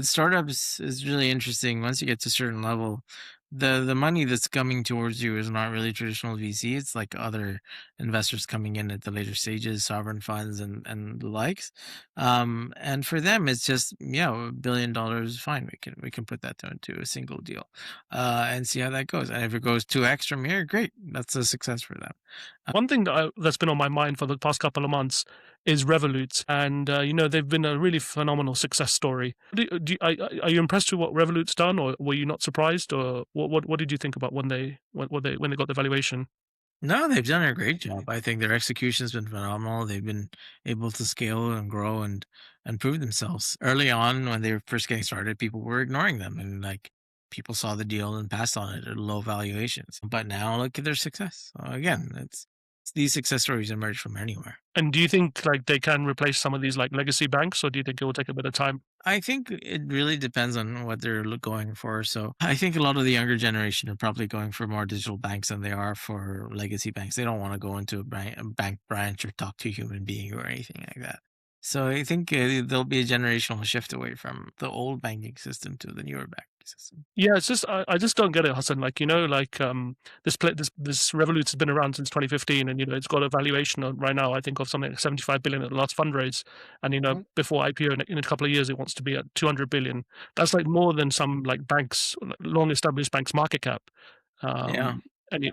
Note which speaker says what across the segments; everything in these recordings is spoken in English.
Speaker 1: Startups is really interesting. Once you get to a certain level, the money that's coming towards you is not really traditional VC. It's like other investors coming in at the later stages, sovereign funds and the likes. And for them, it's just $1 billion. Fine, we can put that down to a single deal, and see how that goes. And if it goes 2x from here, great. That's a success for them.
Speaker 2: One thing that's been on my mind for the past couple of months is Revolut, and they've been a really phenomenal success story. Are you impressed with what Revolut's done, or were you not surprised, or what did you think about when they got the valuation?
Speaker 1: No, they've done a great job. I think their execution's been phenomenal. They've been able to scale and grow and prove themselves. Early on, when they were first getting started, people were ignoring them, and like people saw the deal and passed on it at low valuations. But now look at their success. Again, it's these success stories emerge from anywhere.
Speaker 2: And do you think like they can replace some of these like legacy banks, or do you think it will take a bit of time?
Speaker 1: I think it really depends on what they're going for. So I think a lot of the younger generation are probably going for more digital banks than they are for legacy banks. They don't want to go into a bank branch or talk to a human being or anything like that. So I think there'll be a generational shift away from the old banking system to the newer banking system.
Speaker 2: Yeah, it's just I just don't get it, Hassan. Like this Revolut has been around since 2015, and it's got a valuation on, right now, I think, of something like 75 billion at the last fundraise, and before IPO in a couple of years it wants to be at 200 billion. That's like more than some like banks, long established banks market cap,
Speaker 1: Yeah.
Speaker 2: um, and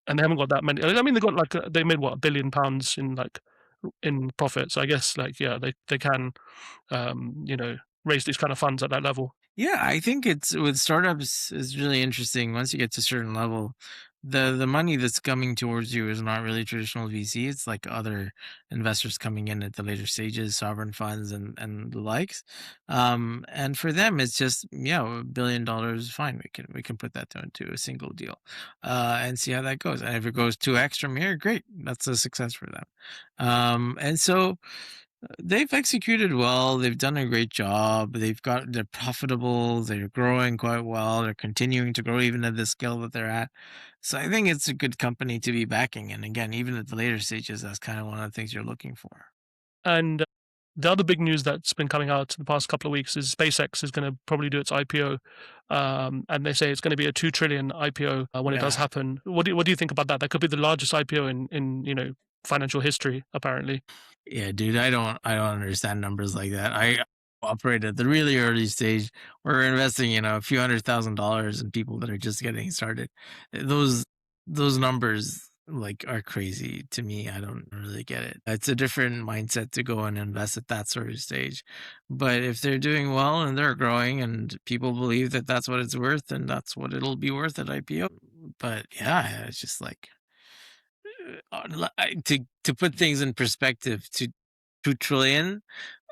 Speaker 2: and they haven't got that many. I mean, they got like they made what £1 billion in like in profit. So I guess like yeah, they can raise these kind of funds at that level.
Speaker 1: Yeah, I think it's with startups is really interesting. Once you get to a certain level, the money that's coming towards you is not really traditional VC. It's like other investors coming in at the later stages, sovereign funds and the likes. And for them, it's just $1 billion. Fine, we can put that down to a single deal, and see how that goes. And if it goes 2x from here, great. That's a success for them. And so they've executed well. They've done a great job. They're profitable. They're growing quite well. They're continuing to grow even at the scale that they're at. So I think it's a good company to be backing. And again, even at the later stages, that's kind of one of the things you're looking for.
Speaker 2: And the other big news that's been coming out the past couple of weeks is SpaceX is going to probably do its IPO, and they say it's going to be a 2 trillion IPO when it does
Speaker 1: Yeah.
Speaker 2: happen. What do you think about that? That could be the largest IPO in financial history, apparently.
Speaker 1: Yeah, dude, I don't understand numbers like that. I operate at the really early stage. We're investing, a few $100,000 in people that are just getting started. Those numbers like are crazy to me. I don't really get it. It's a different mindset to go and invest at that sort of stage. But if they're doing well and they're growing and people believe that that's what it's worth and that's what it'll be worth at IPO. But yeah, it's just like to put things in perspective, to 2 trillion,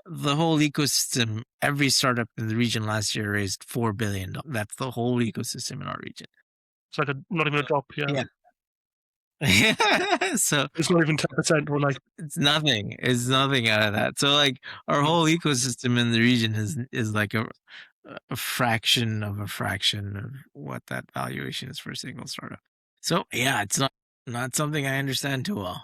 Speaker 1: the whole ecosystem, every startup in the region last year raised $4 billion. That's the whole ecosystem in our region.
Speaker 2: It's like not even a drop. Yeah,
Speaker 1: Yeah. So
Speaker 2: it's not even 10%. Or like
Speaker 1: it's nothing. It's nothing out of that. So like our whole ecosystem in the region is like a fraction of a fraction of what that valuation is for a single startup. So yeah, it's not something I understand too well.